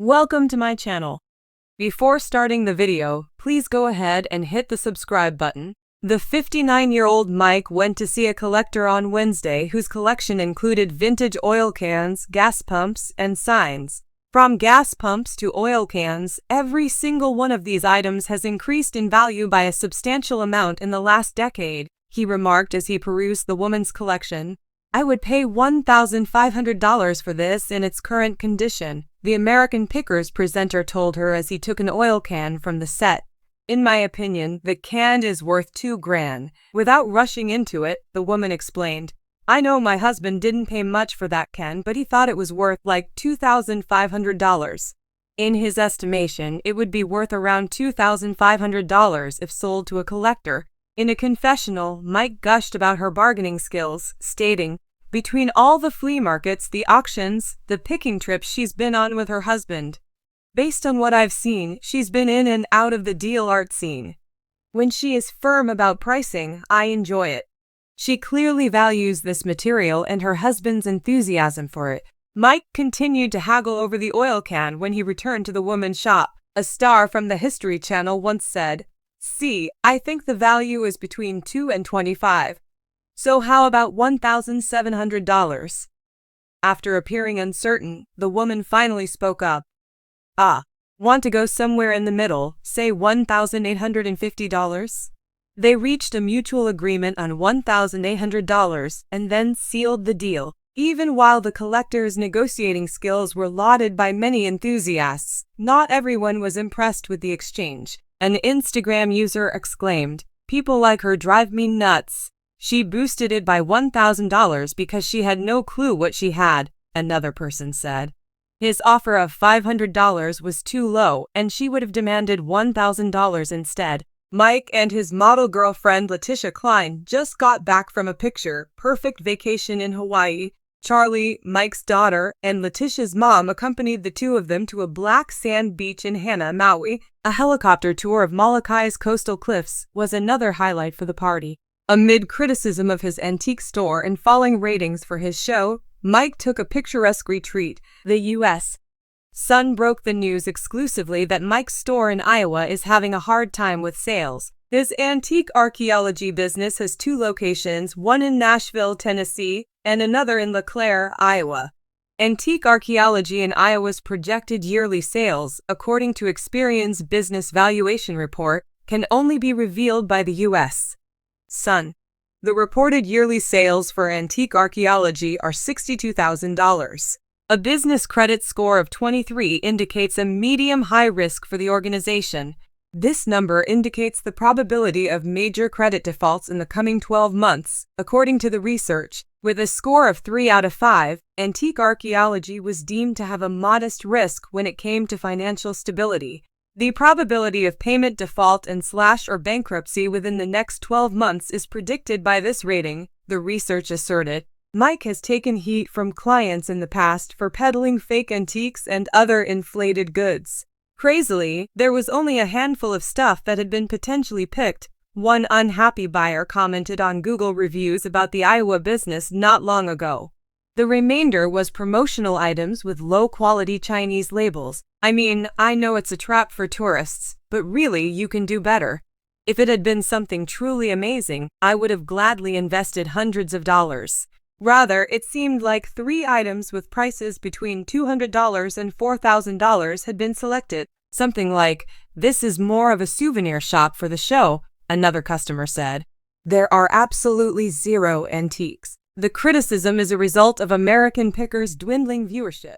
Welcome to my channel. Before starting the video, please go ahead and hit the subscribe button. The 59-year-old Mike went to see a collector on Wednesday whose collection included vintage oil cans, gas pumps, and signs. From gas pumps to oil cans, every single one of these items has increased in value by a substantial amount in the last decade, he remarked as he perused the woman's collection. "I would pay $1,500 for this in its current condition," the American Pickers presenter told her as he took an oil can from the set. "In my opinion, the can is worth $2,000. Without rushing into it," the woman explained. "I know my husband didn't pay much for that can, but he thought it was worth like $2,500. In his estimation, it would be worth around $2,500 if sold to a collector." In a confessional, Mike gushed about her bargaining skills, stating, "Between all the flea markets, the auctions, the picking trips she's been on with her husband. Based on what I've seen, she's been in and out of the deal art scene. When she is firm about pricing, I enjoy it. She clearly values this material and her husband's enthusiasm for it." Mike continued to haggle over the oil can when he returned to the woman's shop. A star from the History Channel once said, "See, I think the value is between $2 and $25. So how about $1,700? After appearing uncertain, the woman finally spoke up. Want to go somewhere in the middle, say $1,850? They reached a mutual agreement on $1,800 and then sealed the deal. Even while the collector's negotiating skills were lauded by many enthusiasts, not everyone was impressed with the exchange. An Instagram user exclaimed, "People like her drive me nuts. She boosted it by $1,000 because she had no clue what she had," another person said. His offer of $500 was too low, and she would have demanded $1,000 instead. Mike and his model girlfriend Letitia Klein just got back from a picture-perfect vacation in Hawaii. Charlie, Mike's daughter, and Letitia's mom accompanied the two of them to a black sand beach in Hana, Maui. A helicopter tour of Molokai's coastal cliffs was another highlight for the party. Amid criticism of his antique store and falling ratings for his show, Mike took a picturesque retreat. The U.S. Sun broke the news exclusively that Mike's store in Iowa is having a hard time with sales. His antique archaeology business has two locations, one in Nashville, Tennessee, and another in LeClaire, Iowa. Antique archaeology in Iowa's projected yearly sales, according to Experian's business valuation report, can only be revealed by the U.S. Sun. The reported yearly sales for antique archaeology are $62,000. A business credit score of 23 indicates a medium-high risk for the organization. This number indicates the probability of major credit defaults in the coming 12 months, according to the research. With a score of 3 out of 5, antique archaeology was deemed to have a modest risk when it came to financial stability. The probability of payment default and or bankruptcy within the next 12 months is predicted by this rating, the research asserted. Mike has taken heat from clients in the past for peddling fake antiques and other inflated goods. Crazily, there was only a handful of stuff that had been potentially picked. One unhappy buyer commented on Google reviews about the Iowa business not long ago. The remainder was promotional items with low-quality Chinese labels. "I mean, I know it's a trap for tourists, but really you can do better. If it had been something truly amazing, I would have gladly invested hundreds of dollars. Rather, it seemed like 3 items with prices between $200 and $4,000 had been selected. Something like, 'This is more of a souvenir shop for the show,' another customer said. There are absolutely zero antiques. The criticism is a result of American Pickers' dwindling viewership.